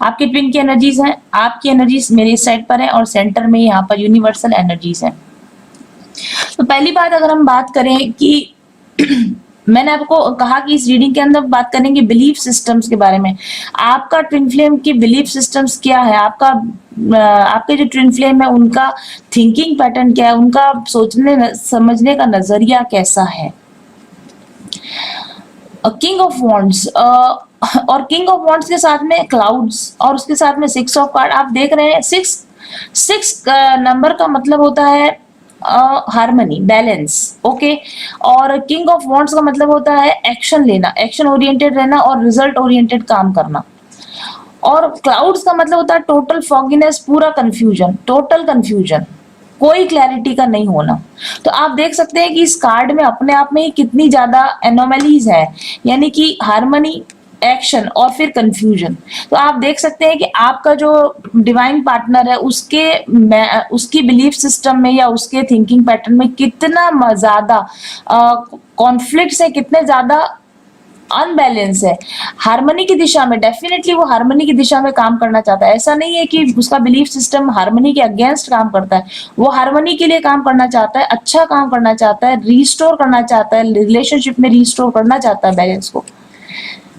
आपके ट्विन की एनर्जीज हैं, आपकी एनर्जीज मेरे इस साइड पर है और सेंटर में यहाँ पर यूनिवर्सल एनर्जीज है। तो पहली बात अगर हम बात करें कि मैंने आपको कहा कि इस रीडिंग के अंदर बात करेंगे बिलीफ सिस्टम्स के बारे में। आपका ट्विन फ्लेम की बिलीफ सिस्टम्स क्या है, आपके जो ट्विन फ्लेम है उनका थिंकिंग पैटर्न क्या है, उनका सोचने समझने का नजरिया कैसा है। किंग ऑफ वॉन्ड्स और किंग ऑफ वॉन्ड्स के साथ में क्लाउड्स और उसके साथ में 6 ऑफ कार्ड आप देख रहे हैं। सिक्स नंबर का मतलब होता है हार्मनी, बैलेंस, ओके। और किंग ऑफ वॉन्ड्स का मतलब होता है एक्शन लेना, एक्शन ओरिएंटेड रहना और रिजल्ट ओरिएंटेड काम करना। और क्लाउड्स का मतलब होता है टोटल फॉगिनेस, पूरा कंफ्यूजन, टोटल कंफ्यूजन, कोई क्लैरिटी का नहीं होना। तो आप देख सकते हैं कि इस कार्ड में अपने आप में ही कितनी ज्यादा एनोमलीज है, यानी कि हार्मनी, एक्शन और फिर कंफ्यूजन। तो आप देख सकते हैं कि आपका जो डिवाइन पार्टनर है उसकी बिलीफ सिस्टम में या उसके थिंकिंग पैटर्न में कितना ज्यादा कॉन्फ्लिक्ट्स है, कितने ज्यादा अनबैलेंस है। हार्मनी की दिशा में डेफिनेटली वो हार्मनी की दिशा में काम करना चाहता है। ऐसा नहीं है कि उसका बिलीफ सिस्टम हार्मनी के अगेंस्ट काम करता है, वो हार्मनी के लिए काम करना चाहता है, अच्छा काम करना चाहता है, रिस्टोर करना चाहता है, रिलेशनशिप में रिस्टोर करना चाहता है बैलेंस को,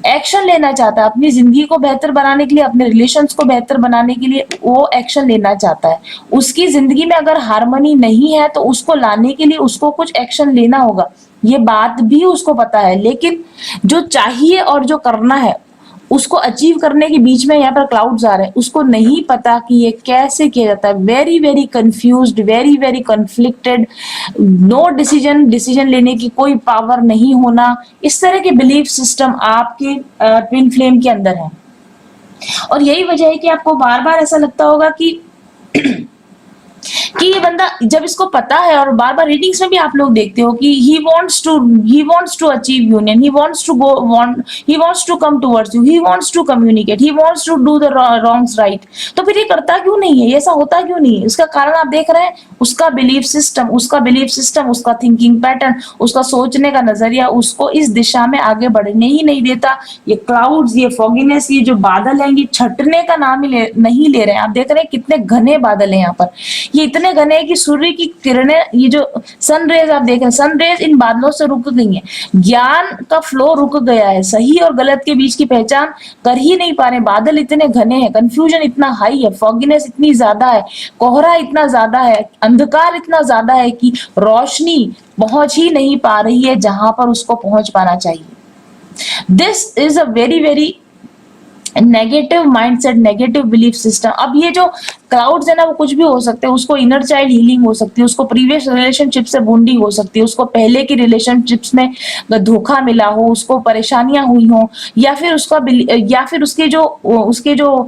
एक्शन लेना चाहता है अपनी जिंदगी को बेहतर बनाने के लिए, अपने रिलेशंस को बेहतर बनाने के लिए वो एक्शन लेना चाहता है। उसकी जिंदगी में अगर हार्मनी नहीं है तो उसको लाने के लिए उसको कुछ एक्शन लेना होगा, ये बात भी उसको पता है। लेकिन जो चाहिए और जो करना है उसको अचीव करने के बीच में यहाँ पर क्लाउड्स आ रहे हैं, उसको नहीं पता कि ये कैसे किया जाता है। Very very confused, very very conflicted, no decision लेने की कोई पावर नहीं होना, इस तरह के बिलीफ सिस्टम आपके ट्विन फ्लेम के अंदर है। और यही वजह है कि आपको बार बार ऐसा लगता होगा कि ये बंदा, जब इसको पता है, और बार बार रीडिंग्स में भी आप लोग देखते हो कि he wants to achieve union, he wants to come towards you, he wants to communicate, he wants to do the wrongs right। तो फिर ये करता क्यों नहीं है, ऐसा होता क्यों नहीं है? उसका कारण आप देख रहे हैं, उसका बिलीफ सिस्टम, उसका थिंकिंग पैटर्न, उसका सोचने का नजरिया उसको इस दिशा में आगे बढ़ने ही नहीं देता। ये क्लाउड्स, ये फॉगिनेस, ये जो बादल हैं, ये छटने का नाम ही नहीं ले रहे हैं। आप देख रहे हैं कितने घने बादल हैं यहाँ पर, ये इतने घने हैं कि सूर्य की किरणें, ये जो सन रेज आप देख रहे हैं, सन रेज इन बादलों से रुक गई हैं, ज्ञान का फ्लो रुक गया है, सही और गलत के बीच की पहचान कर ही नहीं पा रहे। बादल इतने घने हैं, कंफ्यूजन इतना हाई है, फॉगिनेस इतनी ज्यादा है, कोहरा इतना ज्यादा है, अंधकार इतना ज्यादा है कि रोशनी पहुंच ही नहीं पा रही है जहां पर उसको पहुंच पाना चाहिए। This is a very very negative mindset, negative belief system. अब ये जो क्लाउड्स है ना, वो कुछ भी हो सकते हैं। उसको इनर चाइल्ड हीलिंग हो सकती है, उसको प्रीवियस रिलेशनशिप से बॉन्डिंग हो सकती है, उसको पहले की रिलेशनशिप्स में धोखा मिला हो, उसको परेशानियां हुई हो, या फिर उसके जो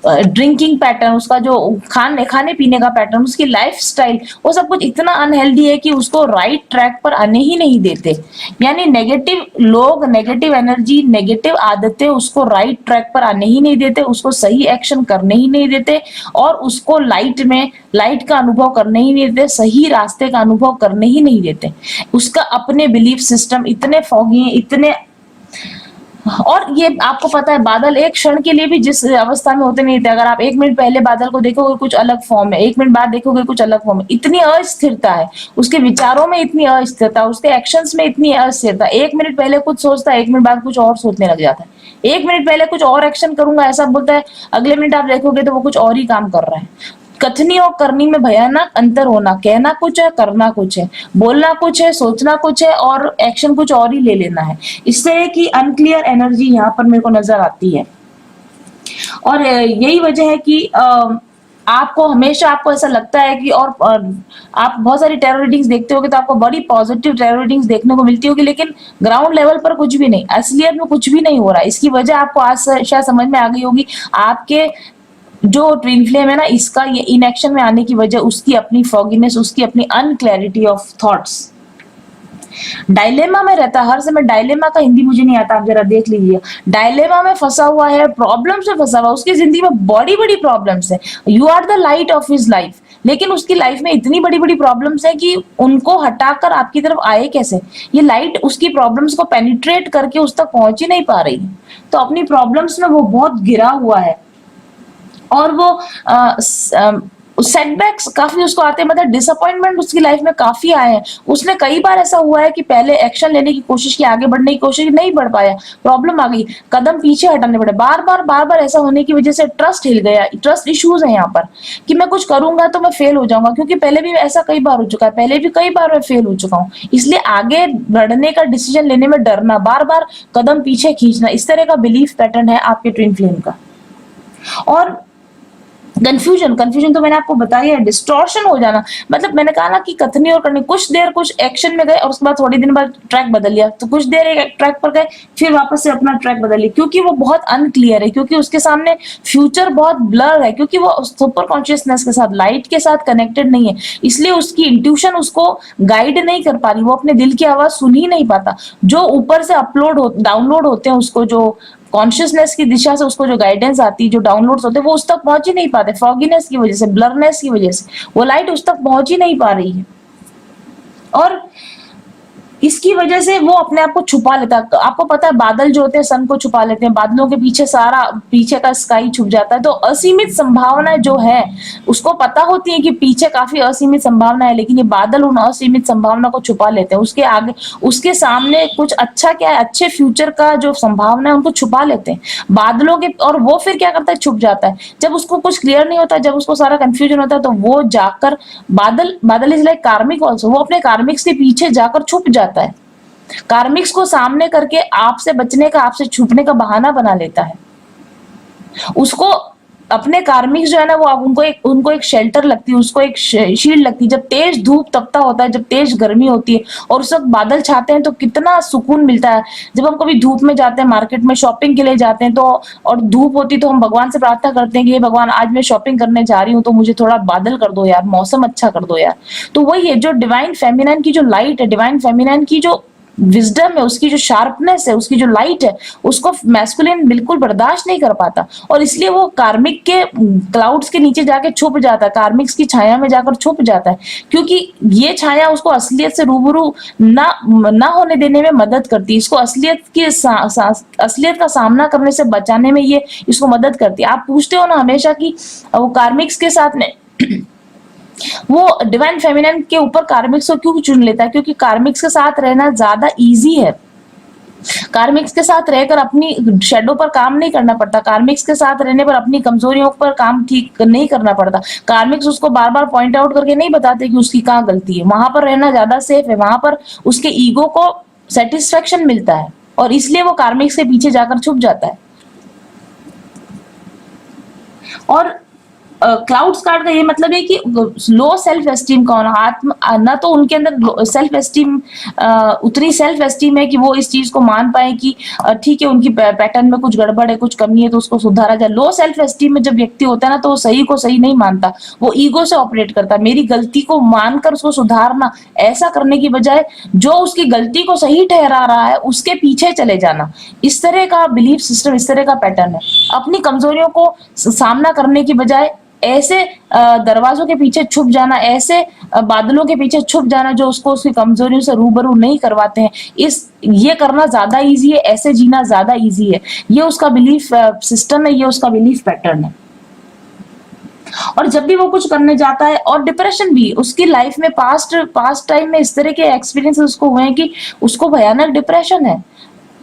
ड्रिंकिंग पैटर्न, उसका जो खाने पीने का पैटर्न, उसकी लाइफस्टाइल, वो सब कुछ इतना अनहेल्दी है कि उसको राइट ट्रैक पर आने ही नहीं देते। यानी नेगेटिव लोग, नेगेटिव एनर्जी, नेगेटिव आदतें उसको राइट ट्रैक पर आने ही नहीं देते, उसको सही एक्शन करने ही नहीं देते, और उसको लाइट का अनुभव करने ही नहीं देते, सही रास्ते का अनुभव करने ही नहीं देते। उसका अपने बिलीफ सिस्टम इतने फॉगी हैं, इतने, और ये आपको पता है बादल एक क्षण के लिए भी जिस अवस्था में होते नहीं थे, अगर आप 1 मिनट पहले बादल को देखोगे कुछ अलग फॉर्म है, 1 मिनट बाद देखोगे कुछ अलग फॉर्म है। इतनी अस्थिरता है उसके विचारों में, इतनी अस्थिरता उसके एक्शंस में, इतनी अस्थिरता। 1 मिनट पहले कुछ सोचता है, 1 मिनट बाद कुछ और सोचने लग जाता है। 1 मिनट पहले कुछ और एक्शन करूंगा ऐसा बोलता है, अगले मिनट आप देखोगे तो वो कुछ और ही काम कर रहा है। कथनी और करनी में भयानक अंतर होना, कहना कुछ है, करना कुछ है, बोलना कुछ है, सोचना कुछ है, और एक्शन कुछ और ही ले लेना है। इससे कि अनक्लियर एनर्जी यहाँ पर मेरे को नजर आती है। और यही वजह है कि आपको ऐसा लगता है कि, और आप बहुत सारी टेरर रीडिंग्स देखते होगे तो आपको बड़ी पॉजिटिव टेरर रीडिंग्स देखने को मिलती होगी, लेकिन ग्राउंड लेवल पर कुछ भी नहीं, असलियत में कुछ भी नहीं हो रहा है। इसकी वजह आपको आज शायद समझ में आ गई होगी। आपके जो ट्विन फ्लेम है ना, इसका ये इनएक्शन में आने की वजह उसकी अपनी फॉगिनेस, उसकी अपनी अनक्लैरिटी ऑफ थॉट्स। डायलेमा में रहता है हर समय। डायलेमा का हिंदी मुझे नहीं आता, आप जरा देख लीजिए। डायलेमा में फंसा हुआ है, प्रॉब्लम्स में फंसा हुआ है, उसकी जिंदगी में बड़ी बड़ी प्रॉब्लम्स है। You are the light of his life, लेकिन उसकी लाइफ में इतनी बड़ी बड़ी प्रॉब्लम्स है कि उनको हटाकर आपकी तरफ आए कैसे? ये लाइट उसकी प्रॉब्लम्स को पेनिट्रेट करके उस तक पहुंच ही नहीं पा रही। तो अपनी प्रॉब्लम्स में वो बहुत गिरा हुआ है, और वो सेटबैक्स काफी उसको आते हैं, मतलब डिसअपॉइंटमेंट उसकी लाइफ में काफी आए हैं। उसने कई बार ऐसा हुआ है कि पहले एक्शन लेने की कोशिश की, आगे बढ़ने की कोशिश, नहीं बढ़ पाया, प्रॉब्लम आ गई, कदम पीछे हटाने पड़े, बार बार ऐसा होने की वजह से ट्रस्ट हिल गया। ट्रस्ट इश्यूज है यहाँ पर कि मैं कुछ करूंगा तो मैं फेल हो जाऊंगा, क्योंकि पहले भी ऐसा कई बार हो चुका है, पहले भी कई बार मैं फेल हो चुका हूँ। इसलिए आगे बढ़ने का डिसीजन लेने में डरना, बार बार कदम पीछे खींचना, इस तरह का बिलीफ पैटर्न है आपके ट्विन फ्लेम का। और कंफ्यूजन, कंफ्यूजन तो मैंने आपको बताया है। डिस्टॉर्शन हो जाना, मतलब मैंने कहा ना कि कथनी और करनी, कुछ देर कुछ एक्शन में गए और उसके बाद थोड़ी दिन बाद ट्रैक बदल लिया, तो कुछ देर एक ट्रैक पर गए फिर वापस से अपना ट्रैक बदल लिया, क्योंकि वो बहुत अनक्लियर है, क्योंकि उसके सामने फ्यूचर बहुत ब्लर है, क्योंकि वो सुपर कॉन्शियसनेस के साथ, लाइट के साथ कनेक्टेड नहीं है। इसलिए उसकी इंट्यूशन उसको गाइड नहीं कर पा रही, वो अपने दिल की आवाज सुन ही नहीं पाता। जो ऊपर से डाउनलोड होते हैं उसको, जो कॉन्शियसनेस की दिशा से उसको जो गाइडेंस आती है, जो डाउनलोड्स होते हैं, वो उस तक पहुंच ही नहीं पाते, फॉगीनेस की वजह से, ब्लरनेस की वजह से वो लाइट उस तक पहुंच ही नहीं पा रही है। और इसकी वजह से वो अपने आप को छुपा लेता है। आपको पता है बादल जो होते हैं सन को छुपा लेते हैं, बादलों के पीछे सारा पीछे का स्काई छुप जाता है। तो असीमित संभावनाएं जो है उसको पता होती है कि पीछे काफी असीमित संभावना है, लेकिन ये बादल उन असीमित संभावना को छुपा लेते हैं। उसके आगे, उसके सामने कुछ अच्छा क्या है, अच्छे फ्यूचर का जो संभावना है उनको छुपा लेते हैं बादलों के। और वो फिर क्या करता है, छुप जाता है। जब उसको कुछ क्लियर नहीं होता, जब उसको सारा कंफ्यूजन होता है, तो वो जाकर बादल इज लाइक कार्मिक ऑल्सो, वो अपने कार्मिक्स के पीछे जाकर छुप जाता है। कार्मिक्स को सामने करके आपसे बचने का, आपसे छुपने का बहाना बना लेता है। उसको अपने कार्मिक्स जो है ना, वो उनको एक शेल्टर लगती है, उसको एक शील्ड लगती है। जब तेज धूप तपता होता है, जब तेज गर्मी होती है और उस वक्त बादल छाते हैं, तो कितना सुकून मिलता है। जब हम कभी धूप में जाते हैं, मार्केट में शॉपिंग के लिए जाते हैं, तो और धूप होती है, तो हम भगवान से प्रार्थना करते हैं कि हे भगवान, आज मैं शॉपिंग करने जा रही हूँ, तो मुझे थोड़ा बादल कर दो यार, मौसम अच्छा कर दो यार। तो वही है, जो डिवाइन फेमिनाइन की जो लाइट है, डिवाइन फेमिनाइन की जो विजडम है, उसकी जो शार्पनेस है, उसकी जो लाइट है, उसको मैस्कुलिन बिल्कुल बर्दाश्त नहीं कर पाता, और इसलिए वो कार्मिक के क्लाउड्स के नीचे जाके छुप जाता है, कार्मिक्स की छाया में जाकर छुप जाता है, क्योंकि ये छाया उसको असलियत से रूबरू ना होने देने में मदद करती है। इसको असलियत का सामना करने से बचाने में ये इसको मदद करती है। आप पूछते हो ना हमेशा कि वो कार्मिक्स के साथ में वो डिवाइन फेमिनिन के ऊपर कार्मिक्स को क्यों चुन लेता है, क्योंकि कार्मिक्स के साथ रहना ज्यादा इजी है। कार्मिक्स के साथ रहकर अपनी शेडो पर काम नहीं करना पड़ता, कार्मिक्स के साथ रहने पर अपनी कमजोरियों पर काम ठीक नहीं करना पड़ता। कार्मिक्स उसको बार बार पॉइंट आउट करके नहीं बताते कि उसकी कहाँ गलती है, वहां पर रहना ज्यादा सेफ है, वहां पर उसके ईगो को सेटिस्फेक्शन मिलता है, और इसलिए वो कार्मिक्स के पीछे जाकर छुप जाता है। और क्लाउड्स कार्ड का ये मतलब है कि लो सेल्फ एस्टीम का होना, आत्म ना तो उनके अंदर सेल्फ एस्टीम, उतनी सेल्फ एस्टीम है कि वो इस चीज को मान पाए कि ठीक है, उनकी पैटर्न में कुछ गड़बड़ है, कुछ कमी है, तो उसको सुधारा जाए। लो सेल्फ एस्टीम में जब व्यक्ति होता है ना, तो वो सही को सही नहीं मानता, वो ईगो से ऑपरेट करता है। मेरी गलती को मानकर उसको सुधारना, ऐसा करने की बजाय जो उसकी गलती को सही ठहरा रहा है उसके पीछे चले जाना, इस तरह का बिलीफ सिस्टम, इस तरह का पैटर्न है। अपनी कमजोरियों को सामना करने की बजाय ऐसे दरवाजों के पीछे छुप जाना, ऐसे बादलों के पीछे छुप जाना जो उसको उसकी कमजोरियों से रूबरू नहीं करवाते हैं, ये करना ज्यादा इजी है, ऐसे जीना ज्यादा इजी है। ये उसका बिलीफ सिस्टम है, ये उसका बिलीफ पैटर्न है। और जब भी वो कुछ करने जाता है, और डिप्रेशन भी उसकी लाइफ में पास्ट टाइम में इस तरह के एक्सपीरियंसेस उसको हुए हैं कि उसको भयानक डिप्रेशन है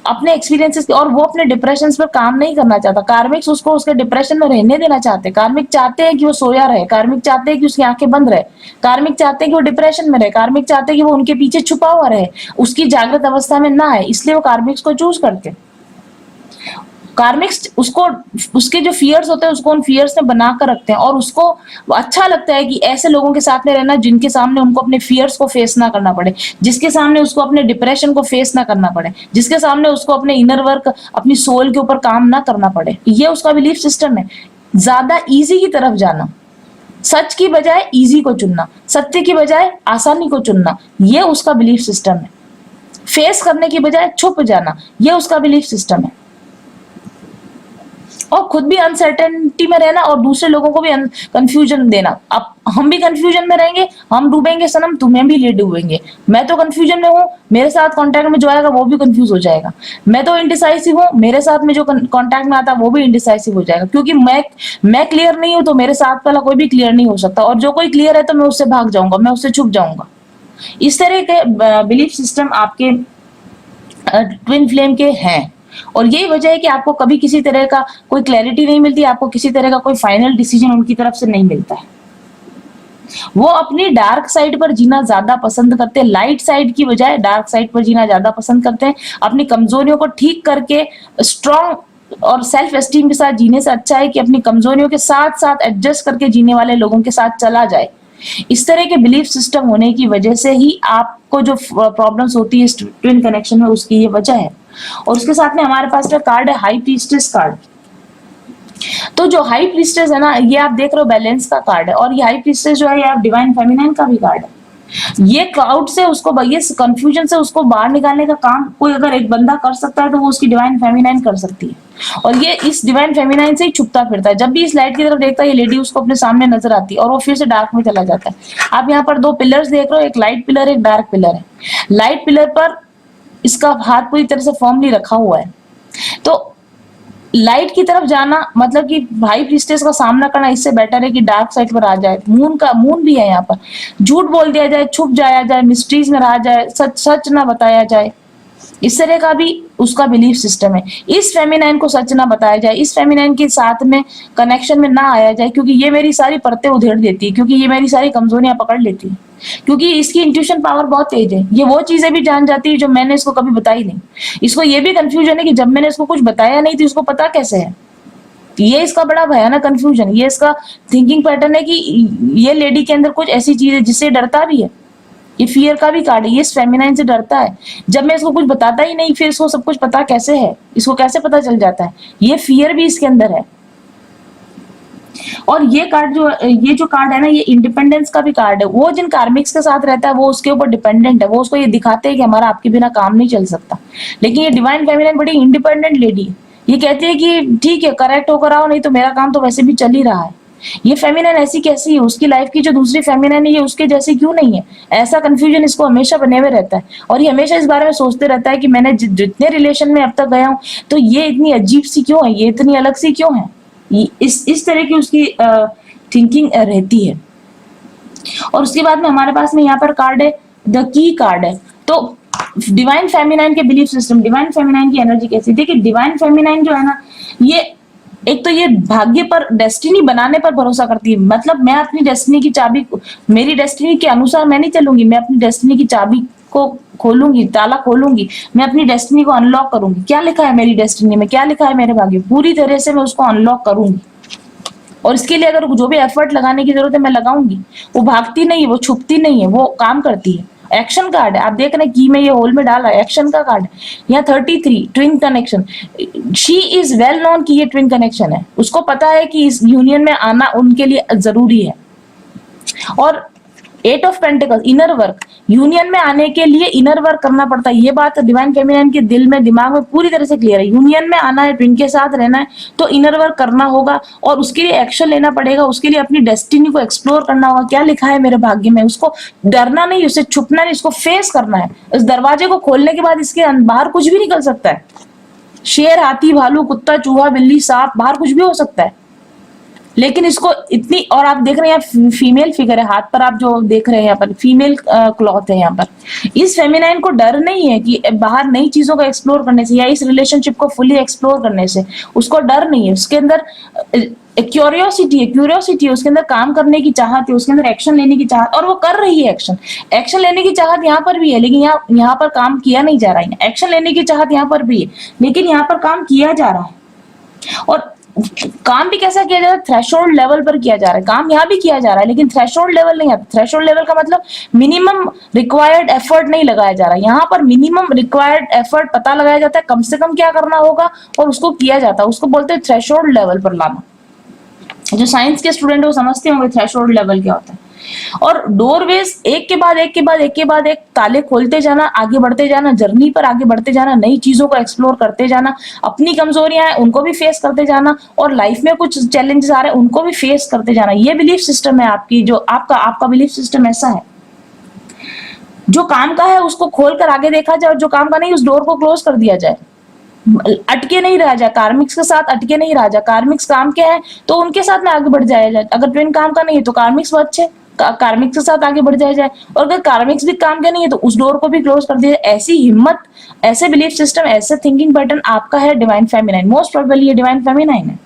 अपने एक्सपीरियंसेस के, और वो अपने डिप्रेशन पर काम नहीं करना चाहता। कार्मिक्स उसको उसके डिप्रेशन में रहने देना चाहते हैं। कार्मिक चाहते हैं कि वो सोया रहे, कार्मिक चाहते हैं कि उसकी आंखें बंद रहे, कार्मिक चाहते हैं कि वो डिप्रेशन में रहे, कार्मिक चाहते हैं कि वो उनके पीछे छुपा हुआ रहे, उसकी जागृत अवस्था में ना आए, इसलिए वो कार्मिक्स को चूज करते हैं। कार्मिक्स उसको, उसके जो फियर्स होते हैं उसको उन फियर्स में बना कर रखते हैं, और उसको अच्छा लगता है कि ऐसे लोगों के साथ में रहना जिनके सामने उनको अपने फियर्स को फेस ना करना पड़े, जिसके सामने उसको अपने डिप्रेशन को फेस ना करना पड़े, जिसके सामने उसको अपने इनर वर्क, अपनी सोल के ऊपर काम ना करना पड़े। ये उसका बिलीफ सिस्टम है। ज्यादा इजी की तरफ जाना, सच की बजाय इजी को चुनना, सत्य की बजाय आसानी को चुनना, ये उसका बिलीफ सिस्टम है। फेस करने की बजाय छुप जाना, ये उसका बिलीफ सिस्टम है। और खुद भी अनसर्टेनिटी में रहना और दूसरे लोगों को भी कंफ्यूजन देना। अब हम भी कंफ्यूजन में रहेंगे, हम डूबेंगे सनम, तुम्हें भी ले डूबेंगे। मैं तो कंफ्यूजन में हूँ, मेरे साथ कांटेक्ट में जो आएगा वो भी कंफ्यूज हो जाएगा। मैं तो इंडिसाइसिव हूँ, मेरे साथ में जो कांटेक्ट में आता है वो भी इंडिसाइसिव हो जाएगा, क्योंकि मैं क्लियर नहीं हूँ तो मेरे साथ वाला कोई भी क्लियर नहीं हो सकता, और जो कोई क्लियर है तो मैं उससे भाग जाऊंगा, मैं उससे छुप जाऊंगा। इस तरह के बिलीफ सिस्टम आपके ट्विन फ्लेम के हैं, और यही वजह है कि आपको कभी किसी तरह का कोई क्लैरिटी नहीं मिलती, आपको किसी तरह का कोई फाइनल डिसीजन उनकी तरफ से नहीं मिलता है। वो अपनी डार्क साइड पर जीना ज्यादा पसंद करते हैं, लाइट साइड की बजाय डार्क साइड पर जीना ज्यादा पसंद करते हैं। अपनी कमजोरियों को ठीक करके स्ट्रॉन्ग और सेल्फ एस्टीम के साथ जीने से अच्छा है कि अपनी कमजोरियों के साथ साथ एडजस्ट करके जीने वाले लोगों के साथ चला जाए। इस तरह के बिलीफ सिस्टम होने की वजह से ही आपको जो प्रॉब्लम्स होती है ट्विन कनेक्शन में, उसकी ये वजह है। और उसके साथ में हमारे पास का कार्ड है हाई प्रीस्टेस कार्ड। तो जो हाई प्रीस्टेस है ना, ये आप देख रहे हो बैलेंस का कार्ड है, और ये हाई प्रीस्टेस जो है ये आप डिवाइन फेमिनाइन का भी कार्ड है। ये क्लाउड से उसको, ये कंफ्यूजन से उसको बाहर निकालने का काम कोई अगर एक बंदा कर सकता है तो वो उसकी डिवाइन फेमिनाइन कर सकती है, और ये इस डिवाइन फेमिनाइन से ही छुपता फिरता है। जब भी इस लाइट की तरफ देखता है ये लेडी, उसको अपने सामने नजर आती है और वो फिर से डार्क में चला जाता है। आप यहाँ पर दो पिलर्स देख रहे हो, एक लाइट पिलर एक डार्क पिलर है। लाइट पिलर पर इसका हाथ पूरी तरह से फर्मली रखा हुआ है, तो लाइट की तरफ जाना मतलब कि हाई प्रीस्टेस का सामना करना इससे बेटर है कि डार्क साइड पर आ जाए। मून भी है यहाँ पर, झूठ बोल दिया जाए, छुप जाया जाए, मिस्ट्रीज में रहा जाए, सच सच ना बताया जाए, इस तरह का भी उसका बिलीफ सिस्टम है। इस फेमिनाइन को सच ना बताया जाए, इस फेमिनाइन के साथ में कनेक्शन में ना आया जाए, क्योंकि ये मेरी सारी परतें उधेड़ देती है, क्योंकि ये मेरी सारी कमजोरियां पकड़ लेती है, क्योंकि इसकी इंट्यूशन पावर बहुत तेज है। ये वो चीजें भी जान जाती है जो मैंने इसको कभी बताई नहीं। इसको ये भी कंफ्यूजन है कि जब मैंने इसको कुछ बताया नहीं तो इसको पता कैसे है। ये इसका बड़ा भयानक कंफ्यूजन, ये इसका थिंकिंग पैटर्न है कि ये लेडी के अंदर कुछ ऐसी चीज है जिससे डरता भी है। ये फियर का भी कार्ड है, ये फेमिनाइन से डरता है। जब मैं इसको कुछ बताता ही नहीं, फिर इसको सब कुछ पता कैसे है, इसको कैसे पता चल जाता है, ये फियर भी इसके अंदर है। और ये जो कार्ड है ना, ये इंडिपेंडेंस का भी कार्ड है। वो जिन कार्मिक्स के साथ रहता है वो उसके ऊपर डिपेंडेंट है, वो उसको ये दिखाते हैं कि हमारा आपके बिना काम नहीं चल सकता। लेकिन ये डिवाइन फेमिनाइन बड़ी इंडिपेंडेंट लेडी है, ये कहती है कि ठीक है करेक्ट होकर आओ, नहीं तो मेरा काम तो वैसे भी चल ही रहा है। ये फेमिनाइन ऐसी कैसी है, उसकी लाइफ की जो दूसरी फेमिनाइन है ये उसके जैसी क्यों नहीं है, ऐसा कंफ्यूजन इसको हमेशा बने हुए रहता है। और ये हमेशा इस बारे में सोचते रहता है कि मैंने जितने रिलेशन में अब तक गया हूँ तो ये इतनी अजीब सी क्यों है, ये इतनी अलग सी क्यों है, इस तरह की उसकी थिंकिंग रहती है। और उसके बाद में हमारे पास में यहाँ पर कार्ड है द की कार्ड है। तो डिवाइन फेमिनाइन के बिलीफ सिस्टम, डिवाइन फेमिनाइन की एनर्जी कैसी, देखिए डिवाइन फेमिनाइन जो है ना, ये एक तो ये भाग्य पर, डेस्टिनी बनाने पर भरोसा करती है। मतलब मैं अपनी डेस्टिनी की चाबी, मेरी डेस्टिनी के अनुसार मैं नहीं चलूंगी, मैं अपनी डेस्टिनी की चाबी को खोलूंगी, ताला खोलूंगी, मैं अपनी डेस्टिनी को अनलॉक करूंगी। क्या लिखा है मेरी डेस्टिनी में, क्या लिखा है मेरे भाग्य, पूरी तरह से मैं उसको अनलॉक करूंगी। और इसके लिए अगर जो भी एफर्ट लगाने की जरूरत है मैं लगाऊंगी। वो भागती नहीं है, वो छुपती नहीं है, वो काम करती है। एक्शन कार्ड है, आप देख रहे हैं की में ये होल में डाला है, एक्शन का कार्ड। यहाँ 33 twin connection, she is well known कि ये ट्विन कनेक्शन है, उसको पता है कि इस यूनियन में आना उनके लिए जरूरी है। और 8 of pentacles, inner work, union में आने के लिए इनर वर्क करना पड़ता है। ये बात डिवाइन फेमिनाइन के दिल में, दिमाग में पूरी तरह से क्लियर है। यूनियन में आना है, ट्विन के साथ रहना है, तो इनर वर्क करना होगा और उसके लिए एक्शन लेना पड़ेगा। उसके लिए अपनी डेस्टिनी को एक्सप्लोर करना होगा, क्या लिखा है मेरे भाग्य में, उसको डरना नहीं, उसे छुपना नहीं, उसको फेस करना है। इस दरवाजे को खोलने के बाद इसके बाहर कुछ भी निकल सकता है, शेर, हाथी, भालू, कुत्ता, चूहा, बिल्ली, सांप, बाहर कुछ भी हो सकता है। लेकिन इसको इतनी, और आप देख रहे हैं फीमेल फिगर है, हाथ पर आप जो देख रहे हैं यहाँ पर फीमेल क्लॉथ है यहाँ पर। इस फेमिनाइन को डर नहीं है कि बाहर नई चीजों को एक्सप्लोर करने से या इस रिलेशनशिप को फुली एक्सप्लोर करने से, उसको डर नहीं है। उसके अंदर क्यूरियोसिटी है, उसके अंदर काम करने की चाहत है, उसके अंदर एक्शन लेने की चाहत, और वो कर रही है एक्शन लेने की चाहत यहाँ पर भी है, लेकिन यहाँ पर काम किया नहीं जा रहा है। एक्शन लेने की चाहत यहाँ पर भी है, लेकिन यहाँ पर काम किया जा रहा है। और काम भी कैसा किया जा रहा है, थ्रेशोल्ड लेवल पर किया जा रहा है। काम यहाँ भी किया जा रहा है, लेकिन थ्रेशोल्ड लेवल नहीं आता। थ्रेशोल्ड लेवल का मतलब मिनिमम रिक्वायर्ड एफर्ट नहीं लगाया जा रहा है। यहाँ पर मिनिमम रिक्वायर्ड एफर्ट पता लगाया जाता है, कम से कम क्या करना होगा, और उसको किया जाता है। उसको बोलते हैं थ्रेशोल्ड लेवल पर लाना। जो साइंस के स्टूडेंट वो समझते होंगे थ्रेशोल्ड लेवल क्या होता है। और डोरवेज एक के बाद एक के बाद एक के बाद एक ताले खोलते जाना, आगे बढ़ते जाना, जर्नी पर आगे बढ़ते जाना, नई चीजों को एक्सप्लोर करते जाना, अपनी कमजोरियां हैं उनको भी फेस करते जाना, और लाइफ में कुछ चैलेंजेस आ रहे हैं उनको भी फेस करते जाना। ये बिलीफ सिस्टम है आपकी, जो आपका आपका बिलीफ सिस्टम ऐसा है। जो काम का है उसको खोल कर आगे देखा जाए, और जो काम का नहीं उस डोर को क्लोज कर दिया जाए। अटके नहीं रहा जाए, कार्मिक्स के साथ अटके नहीं रहा जाए। कार्मिक्स काम के हैं तो उनके साथ में आगे बढ़ जाया जाए। अगर ट्विन काम का नहीं है तो कार्मिक्स वो अच्छे, कार्मिक्स के साथ आगे बढ़ जाया जाए। और अगर कार्मिक्स भी काम के नहीं है तो उस डोर को भी क्लोज कर दिया जाए। ऐसी हिम्मत, ऐसे बिलीफ सिस्टम, ऐसे थिंकिंग पैटर्न आपका है डिवाइन फेमिनाइन। मोस्ट प्रोबेबली ये डिवाइन फेमिनाइन है।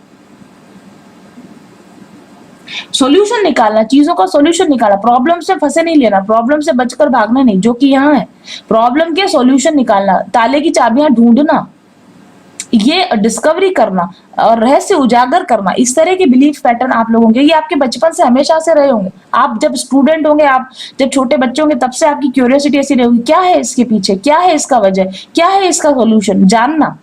सॉल्यूशन निकालना, चीजों का सॉल्यूशन निकालना, प्रॉब्लम से फंसे नहीं लेना, प्रॉब्लम से बचकर भागना नहीं, जो कि यहाँ है। प्रॉब्लम के सॉल्यूशन निकालना, ताले की चाबियां ढूंढना, ये डिस्कवरी करना और रहस्य उजागर करना, इस तरह के बिलीफ पैटर्न आप लोगों के, ये आपके बचपन से हमेशा से रहे होंगे। आप जब स्टूडेंट होंगे, आप जब छोटे बच्चे होंगे, तब से आपकी क्यूरियोसिटी ऐसी रहेगी, क्या है इसके पीछे, क्या है इसका वजह, क्या है इसका सॉल्यूशन, जानना।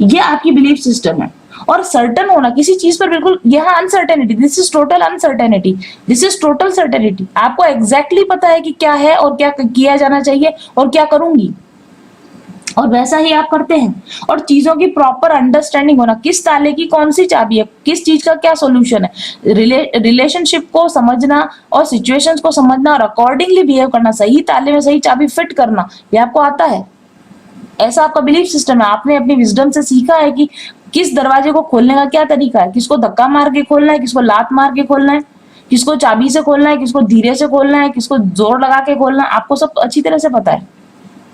ये आपकी बिलीफ सिस्टम है। और सर्टन होना किसी चीज पर, बिल्कुल यहाँ uncertainty, this is total uncertainty, this is total certainty. आपको एग्जैक्टली पता है कि क्या है और क्या किया जाना चाहिए और क्या करूंगी, और वैसा ही आप करते हैं। और चीजों की प्रॉपर अंडरस्टैंडिंग होना, किस ताले की कौन सी चाबी है, किस चीज का क्या सॉल्यूशन है, रिलेशनशिप को समझना और सिचुएशंस को समझना और अकॉर्डिंगली बिहेव करना, सही ताले में सही चाबी फिट करना, ये आपको आता है। ऐसा आपका बिलीफ सिस्टम है। आपने अपनी विजडम से सीखा है कि किस दरवाजे को खोलने का क्या तरीका है, किसको धक्का मार के खोलना है, किसको लात मार के खोलना है, किसको चाबी से खोलना है, किसको धीरे से खोलना है, किसको जोर लगा के खोलना है, आपको सब अच्छी तरह से पता है।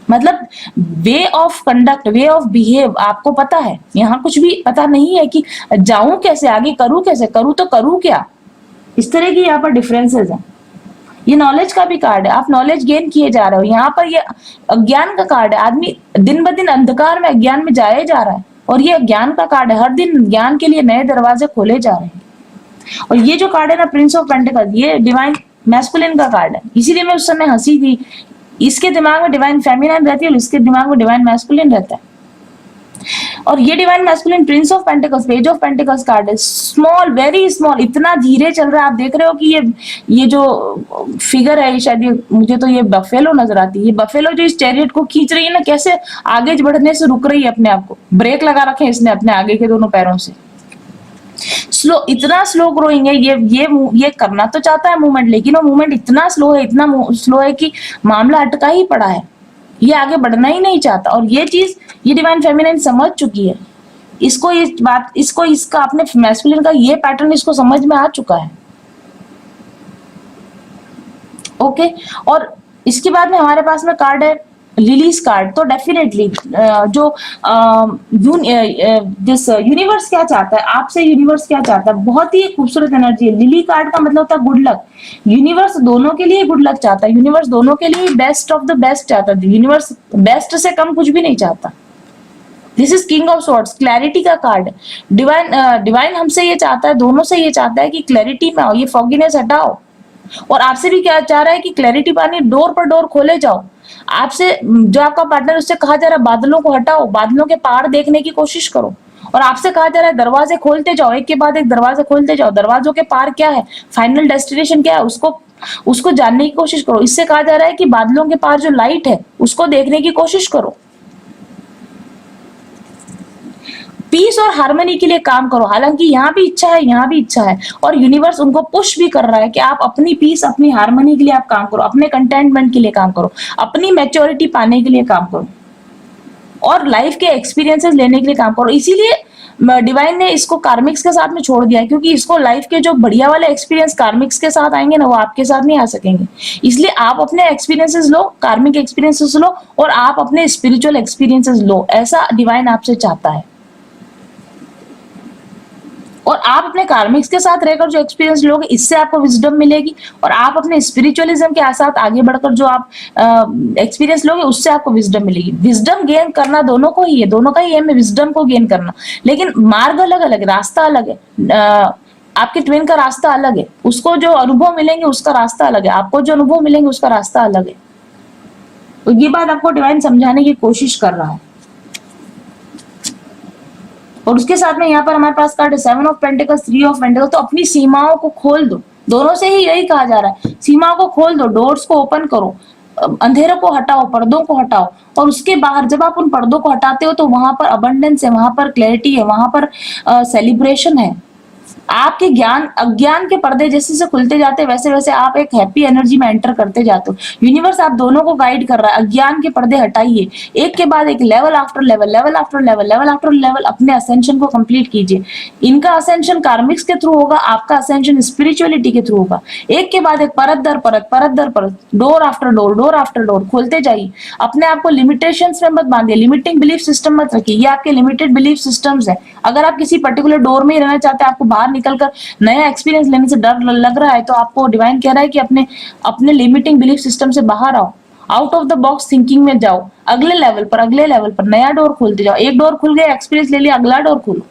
मतलब way of conduct, way of behave आपको पता है। यहाँ कुछ भी पता नहीं है कि जाऊं कैसे, आगे करूं कैसे, करूं तो करूं क्या। इस तरह की यहाँ पर डिफरेंसेस हैं। ये नॉलेज का भी कार्ड है, आप नॉलेज गेन किए जा रहे हो। यहाँ पर ये अज्ञान का कार्ड है, आदमी दिन ब दिन अंधकार में, अज्ञान में जाए जा रहा है, और ये अज्ञान का कार्ड है। हर दिन ज्ञान के लिए नए दरवाजे खोले जा रहे हैं। और ये जो कार्ड है ना, प्रिंस ऑफ पेंटिकल्स, ये डिवाइन मैस्कुलिन का कार्ड है। इसीलिए मैं उस समय हंसी थी। इसके दिमाग में डिवाइन फेमिनाइन रहती है और इसके दिमाग में डिवाइन मैस्कुलिन रहता है। और ये divine masculine Prince of pentacles, page of pentacles card है। स्मॉल, वेरी स्मॉल, इतना धीरे चल रहा है। आप देख रहे हो कि ये जो फिगर है, शायद ये, मुझे तो ये बफेलो नजर आती है। ये बफेलो जो इस चैरियट को खींच रही है ना, कैसे आगे बढ़ने से रुक रही है अपने आप को। ब्रेक लगा रखे हैं इसने अपने आगे के दोनों पैरों से। स्लो, इतना स्लो ग्रोइंग है। ये करना तो चाहता है मूवमेंट, लेकिन वो मूवमेंट इतना स्लो है, इतना स्लो है कि मामला अटका ही पड़ा है। ये आगे बढ़ना ही नहीं चाहता। और ये चीज ये डिवाइन फेमिनाइन समझ चुकी है। इसको ये बात, इसको इसका अपने मैस्कुलिन का ये पैटर्न इसको समझ में आ चुका है। ओके। और इसके बाद में हमारे पास में कार्ड है लिलीज कार्ड। तो डेफिनेटली जो दिस यूनिवर्स क्या चाहता है आपसे, यूनिवर्स क्या चाहता है, बहुत ही खूबसूरत एनर्जी है। लिली कार्ड का मतलब होता है गुड लक। यूनिवर्स दोनों के लिए गुड लक चाहता है। यूनिवर्स दोनों के लिए बेस्ट ऑफ द बेस्ट चाहता है। यूनिवर्स बेस्ट से कम कुछ भी नहीं चाहता। This is king of swords, clarity का कार्ड। डिवाइन हमसे ये चाहता है, दोनों से ये चाहता है कि क्लैरिटी में आओ, ये फॉगीनेस हटाओ। और आपसे भी क्या चाह रहा है कि क्लैरिटी पानी, डोर पर डोर खोले जाओ। आपसे जो आपका पार्टनर, उससे कहा जा रहा है बादलों को हटाओ, बादलों के पार देखने की कोशिश करो। और आपसे कहा जा रहा है दरवाजे खोलते जाओ, एक के बाद एक दरवाजे खोलते जाओ। दरवाजों के पार क्या है, फाइनल डेस्टिनेशन क्या है, उसको जानने की कोशिश करो। इससे कहा जा रहा है कि बादलों के पार जो लाइट है उसको देखने की कोशिश करो। पीस और हार्मनी के लिए काम करो। हालांकि यहाँ भी इच्छा है, यहाँ भी इच्छा है, और यूनिवर्स उनको पुश भी कर रहा है कि आप अपनी पीस, अपनी हार्मनी के लिए आप काम करो, अपने कंटेंटमेंट के लिए काम करो, अपनी मैच्योरिटी पाने के लिए काम करो, और लाइफ के एक्सपीरियंसेस लेने के लिए काम करो। इसीलिए डिवाइन ने इसको कार्मिक्स के साथ में छोड़ दिया है, क्योंकि इसको लाइफ के जो बढ़िया वाले एक्सपीरियंस कार्मिक्स के साथ आएंगे ना, वो आपके साथ नहीं आ सकेंगे। इसलिए आप अपने एक्सपीरियंसेस लो, कार्मिक एक्सपीरियंसेस लो, और आप अपने स्पिरिचुअल एक्सपीरियंसेस लो। ऐसा डिवाइन आपसे चाहता है। और आप अपने कार्मिक्स के साथ रहकर जो एक्सपीरियंस लोगे, इससे आपको विजडम मिलेगी। और आप अपने स्पिरिचुअलिज्म के साथ आगे बढ़कर जो आप एक्सपीरियंस लोगे, उससे आपको विजडम मिलेगी। विजडम गेन करना दोनों को ही है, दोनों का ही एम है विजडम को गेन करना, लेकिन मार्ग अलग अलग है, रास्ता अलग है। आपके ट्विन का रास्ता अलग है, उसको जो अनुभव मिलेंगे उसका रास्ता अलग है, आपको जो अनुभव मिलेंगे उसका रास्ता अलग है। तो ये बात आपको डिवाइन समझाने की कोशिश कर रहा है। और उसके साथ में यहाँ पर हमारे पास कार्ड है 7 ऑफ पेंटिकल्स, 3 ऑफ पेंटिकल्स। तो अपनी सीमाओं को खोल दो, दोनों से ही यही कहा जा रहा है, सीमाओं को खोल दो, डोर्स को ओपन करो, अंधेरों को हटाओ, पर्दों को हटाओ। और उसके बाहर जब आप उन पर्दों को हटाते हो तो वहां पर अबंडेंस है, वहां पर क्लैरिटी है, वहां पर सेलिब्रेशन है। आपके ज्ञान अज्ञान के पर्दे जैसे जैसे खुलते जाते हैं वैसे वैसे आप एक हैप्पी एनर्जी में एंटर करते जाते हो। यूनिवर्स आप दोनों को गाइड कर रहा है। अज्ञान के पर्दे हटाइए, एक के बाद एक, level after level, level after level, level after level, अपने असेंशन को कंप्लीट कीजिए। इनका असेंशन कार्मिक्स के थ्रू होगा, आपका असेंशन स्पिरिचुअलिटी के थ्रू होगा। एक के बाद एक, परत दर परत, परत दर परत, door after door, door after door खोलते जाइए। अपने आप को लिमिटेशंस में मत बांधिए, लिमिटिंग बिलीफ सिस्टम मत रखिए। ये आपके लिमिटेड बिलीफ सिस्टम्स है। अगर आप किसी पर्टिकुलर डोर में ही रहना चाहते हैं, आपको बाहर निकलकर नया एक्सपीरियंस लेने से डर लग रहा है, तो आपको डिवाइन कह रहा है कि अपने अपने लिमिटिंग बिलीफ सिस्टम से बाहर आओ, out of the box thinking में जाओ, अगले लेवल पर, अगले लेवल पर नया डोर खोलते जाओ। एक डोर खुल गया, एक्सपीरियंस ले लिया, अगला डोर खोलो।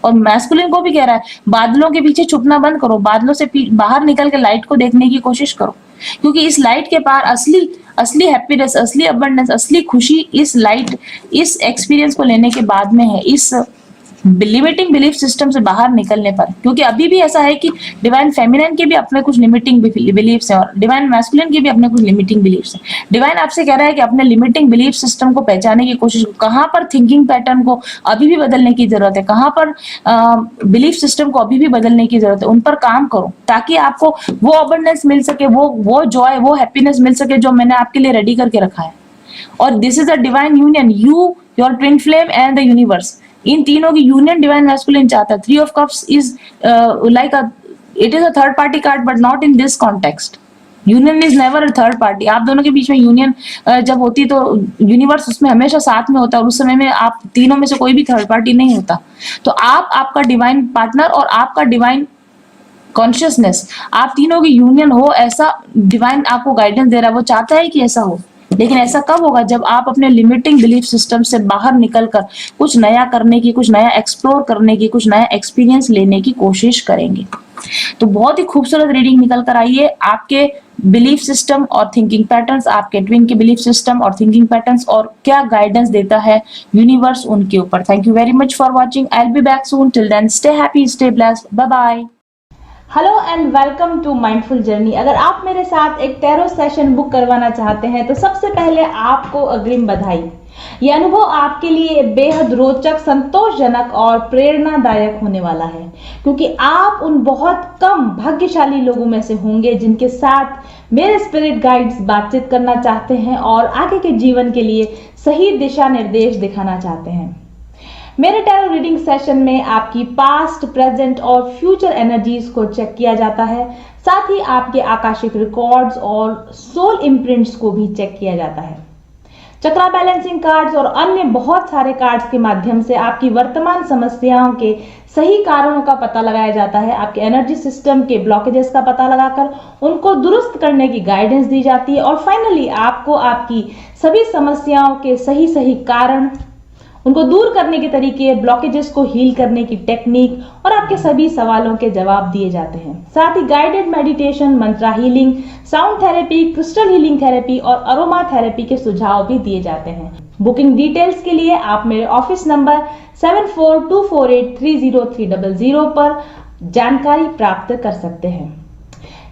और मैस्कुलिन को भी कह रहा है, बादलों के पीछे छुपना बंद करो, बादलों से बाहर निकल के लाइट को देखने की कोशिश करो, क्योंकि इस लाइट के पार असली असली हैप्पीनेस, असली अबंडेंस, असली खुशी इस लाइट, इस एक्सपीरियंस को लेने के बाद में है, इस लिमिटिंग बिलीफ सिस्टम से बाहर निकलने पर। क्योंकि अभी भी ऐसा है कि डिवाइन फेमिनिन के भी अपने कुछ लिमिटिंग बिलीफ्स हैं और डिवाइन मैस्कुलिन के भी अपने कुछ लिमिटिंग बिलीफ्स हैं। डिवाइन आपसे कह रहा है कि अपने लिमिटिंग बिलीफ सिस्टम को पहचानने की कोशिश करो, कहां पर थिंकिंग पैटर्न को अभी भी बदलने की जरूरत है, कहां पर बिलीफ सिस्टम को अभी भी बदलने की जरूरत है, उन पर काम करो, ताकि आपको वो अबंडेंस मिल सके, वो जॉय, वो हैप्पीनेस मिल सके जो मैंने आपके लिए रेडी करके रखा है। और this is a divine union, you, your twin flame and the universe, इन तीनों की यूनियन डिवाइन मैस्कुलिन चाहता है। 3 of cups is like it is a third party card, but not in this context. Union is never a third party. आप दोनों के बीच में union जब होती है तो यूनिवर्स उसमें हमेशा साथ में होता है, और उस समय में आप तीनों में से कोई भी थर्ड पार्टी नहीं होता। तो आप, आपका डिवाइन पार्टनर और आपका डिवाइन कॉन्शियसनेस, आप तीनों की यूनियन हो, ऐसा डिवाइन आपको गाइडेंस दे रहा है। वो चाहता है कि ऐसा हो, लेकिन ऐसा कब होगा? जब आप अपने लिमिटिंग बिलीफ सिस्टम से बाहर निकलकर कुछ नया करने की, कुछ नया एक्सप्लोर करने की, कुछ नया एक्सपीरियंस लेने की कोशिश करेंगे। तो बहुत ही खूबसूरत रीडिंग निकल कर आई है। आपके बिलीफ सिस्टम और थिंकिंग पैटर्न्स, आपके ट्विन के बिलीफ सिस्टम और थिंकिंग पैटर्न्स, और क्या गाइडेंस देता है यूनिवर्स उनके ऊपर। Thank you very much for watching. I will be back soon. Till then stay happy, stay blessed, bye bye. Hello and welcome to mindful journey. अगर आप मेरे साथ एक टैरो सेशन बुक करवाना चाहते हैं तो सबसे पहले आपको अग्रिम बधाई। ये अनुभव आपके लिए बेहद रोचक, संतोषजनक और प्रेरणादायक होने वाला है, क्योंकि आप उन बहुत कम भाग्यशाली लोगों में से होंगे जिनके साथ मेरे स्पिरिट गाइड्स बातचीत करना चाहते हैं और आगे के जीवन के लिए सही दिशा निर्देश दिखाना चाहते हैं। मेरे टैरो रीडिंग सेशन में आपकी पास्ट, प्रेजेंट और फ्यूचर एनर्जीज को चेक किया जाता है। साथ ही आपके आकाशिक रिकॉर्ड्स और सोल इम्प्रिंट्स को भी चेक किया जाता है। चक्रा बैलेंसिंग कार्ड्स और अन्य बहुत सारे कार्ड्स के माध्यम से आपकी वर्तमान समस्याओं के सही कारणों का पता लगाया जाता है। आपके एनर्जी सिस्टम के ब्लॉकेजेस का पता लगाकर उनको दुरुस्त करने की गाइडेंस दी जाती है। और फाइनली आपको आपकी सभी समस्याओं के सही कारण, उनको दूर करने के तरीके, ब्लॉकेजेस को हील करने की टेक्निक और आपके सभी सवालों के जवाब दिए जाते हैं। साथ ही guided meditation, mantra healing, sound therapy, crystal healing therapy और अरोमा थेरेपी के सुझाव भी दिए जाते हैं। बुकिंग डिटेल्स के लिए आप मेरे ऑफिस नंबर 7424830300 पर जानकारी प्राप्त कर सकते हैं।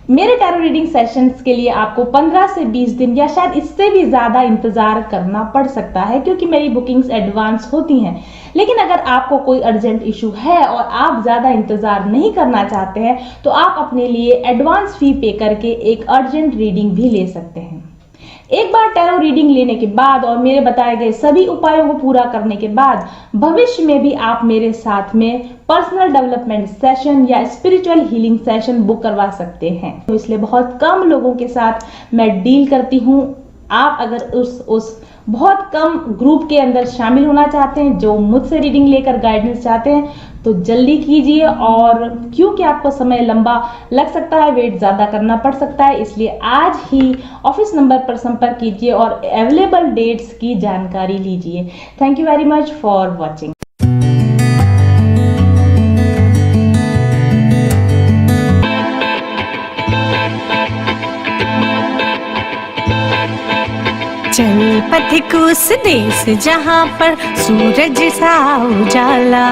मेरे टैरो रीडिंग सेशंस के लिए आपको 15 से 20 दिन या शायद इससे भी ज्यादा इंतजार करना पड़ सकता है, क्योंकि मेरी बुकिंग्स एडवांस होती हैं। लेकिन अगर आपको कोई अर्जेंट इशू है और आप ज्यादा इंतजार नहीं करना चाहते हैं तो आप अपने लिए एडवांस फी पे करके एक अर्जेंट रीडिंग भी ले सकते हैं। एक बार टैरो रीडिंग लेने के बाद और मेरे बताए गए सभी उपायों को पूरा करने के बाद भविष्य में भी आप मेरे साथ में पर्सनल डेवलपमेंट सेशन या स्पिरिचुअल हीलिंग सेशन बुक करवा सकते हैं। तो इसलिए बहुत कम लोगों के साथ मैं डील करती हूँ। आप अगर उस बहुत कम ग्रुप के अंदर शामिल होना चाहते हैं जो मुझसे रीडिंग लेकर गाइडेंस चाहते हैं तो जल्दी कीजिए। और क्योंकि आपको समय लंबा लग सकता है, वेट ज़्यादा करना पड़ सकता है, इसलिए आज ही ऑफिस नंबर पर संपर्क कीजिए और अवेलेबल डेट्स की जानकारी लीजिए। Thank you very much for watching. चल पथिक उस देश जहाँ पर सूरज सा उजाला।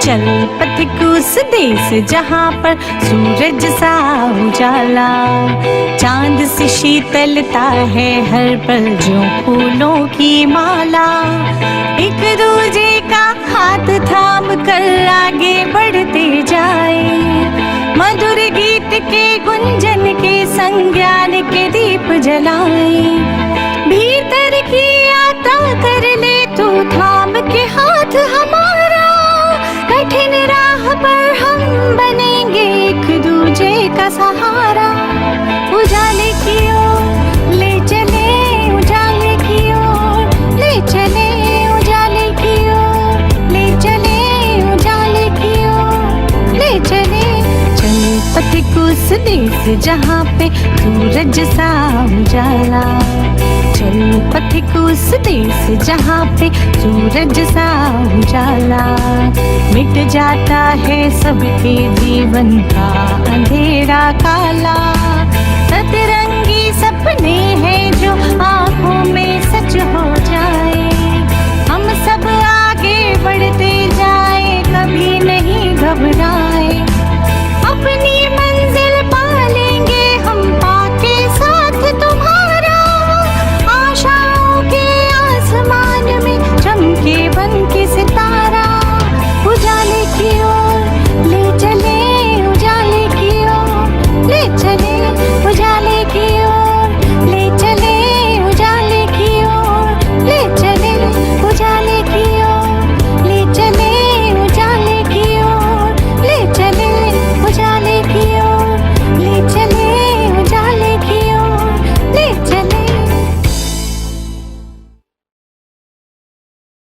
चल पथिक उस देश जहाँ पर सूरज सा उजाला। चांद से शीतलता है हर पल जो फूलों की माला। एक दूजे का हाथ थाम कर आगे बढ़ते जाए। मधुर गीत के गुंजन के संग ज्ञान के दीप जलाए। भीतर की आता कर ले तू थाम के हाथ हमारा। कठिन राह पर हम बनेंगे एक दूजे का सहारा। उजाले की ओर ले चले, उजाले की ओर ले चले, उजाले की ओर ले चले, उजाले की ओर ले चले। चल पथिक उस देश जहाँ पे सूरज सा उजाला। चल पथिक उस देश जहाँ पे सूरज सा उजाला। मिट जाता है सबके जीवन का अंधेरा काला। सतरंगी सपने हैं जो आँखों में सच हो जाए। हम सब आगे बढ़ते जाए, कभी नहीं घबराए।